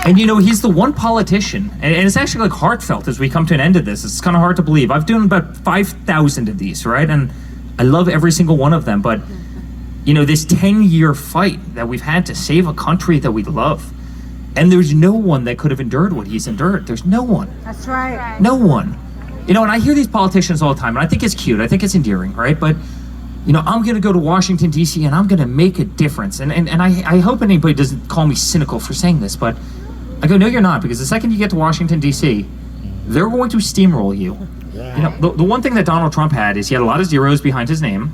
And you know, he's the one politician, and it's actually like heartfelt as we come to an end of this. It's kind of hard to believe. I've done about 5,000 of these, right? And I love every single one of them. But, you know, this 10-year fight that we've had to save a country that we love. And there's no one that could have endured what he's endured. There's no one. That's right. No one. You know, and I hear these politicians all the time, and I think it's cute. I think it's endearing, right? But, you know, I'm going to go to Washington, D.C., and I'm going to make a difference. And I hope anybody doesn't call me cynical for saying this, but I go, no, you're not, because the second you get to Washington, D.C., they're going to steamroll you. You know, the one thing that Donald Trump had is he had a lot of zeros behind his name.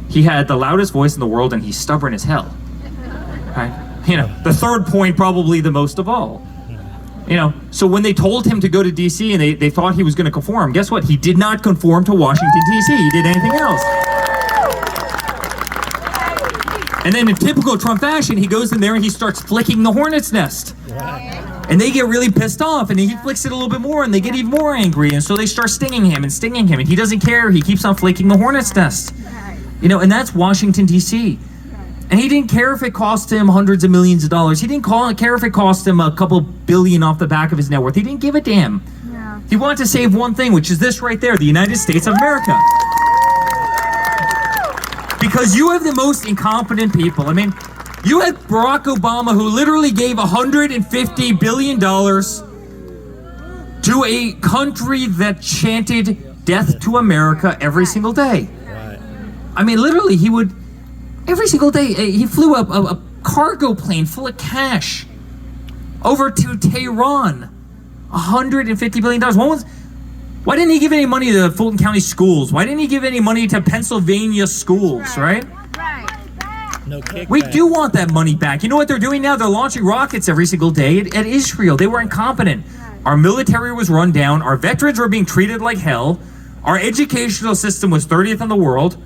He had the loudest voice in the world, and he's stubborn as hell. Right? You know, the third point probably the most of all. You know, so when they told him to go to D.C. and they thought he was going to conform, guess what? He did not conform to Washington, D.C. He did anything else. And then in typical Trump fashion, he goes in there and he starts flicking the hornet's nest. And they get really pissed off, and he flicks it a little bit more, and they get even more angry, and so they start stinging him, and he doesn't care. He keeps on flicking the hornet's nest. You know, and that's Washington, D.C. And he didn't care if it cost him hundreds of millions of dollars. He didn't care if it cost him a couple billion off the back of his net worth. He didn't give a damn. Yeah. He wanted to save one thing, which is this right there, the United States of America. Because you have the most incompetent people. I mean, you had Barack Obama, who literally gave $150 billion to a country that chanted death to America every single day. I mean, literally, he would... Every single day, he flew a cargo plane full of cash over to Tehran. $150 billion. Why didn't he give any money to Fulton County schools? Why didn't he give any money to Pennsylvania schools, right? No kickback. We do want that money back. You know what they're doing now? They're launching rockets every single day at Israel. They were incompetent. Our military was run down. Our veterans were being treated like hell. Our educational system was 30th in the world.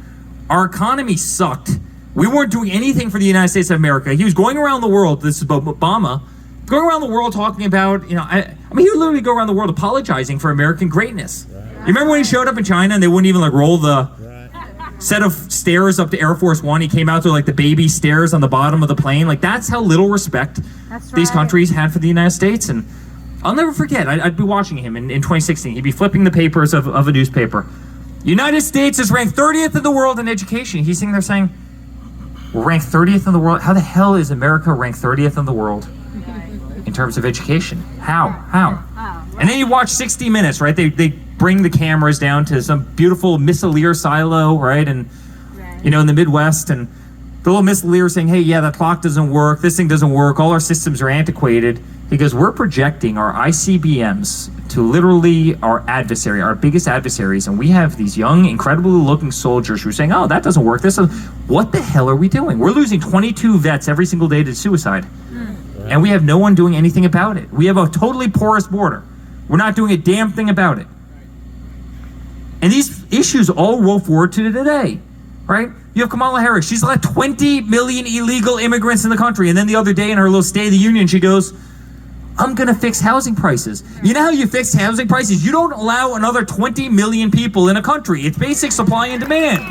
Our economy sucked. We weren't doing anything for the United States of America. He was going around the world, this is Obama, going around the world talking about, you know, I mean, he would literally go around the world apologizing for American greatness. You remember when he showed up in China and they wouldn't even like roll the set of stairs up to Air Force One? He came out to like the baby stairs on the bottom of the plane. Like, that's how little respect these countries had for the United States. And I'll never forget, I'd be watching him in 2016. He'd be flipping the papers of a newspaper. United States is ranked 30th in the world in education. He's sitting there saying, we're ranked 30th in the world. How the hell is America ranked 30th in the world in terms of education? How? And then you watch 60 Minutes, right? They bring the cameras down to some beautiful Miss Lear silo, right? And, you know, in the Midwest, and the little Miss Lear saying, hey, yeah, that clock doesn't work. This thing doesn't work. All our systems are antiquated. He goes, we're projecting our ICBMs to literally our adversary, our biggest adversaries, and we have these young, incredibly looking soldiers who are saying, oh, that doesn't work. What the hell are we doing? We're losing 22 vets every single day to suicide, and we have no one doing anything about it. We have a totally porous border. We're not doing a damn thing about it. And these issues all roll forward to today, right? You have Kamala Harris. She's let 20 million illegal immigrants in the country, and then the other day in her little State of the Union, she goes, I'm going to fix housing prices. You know how you fix housing prices? You don't allow another 20 million people in a country. It's basic supply and demand.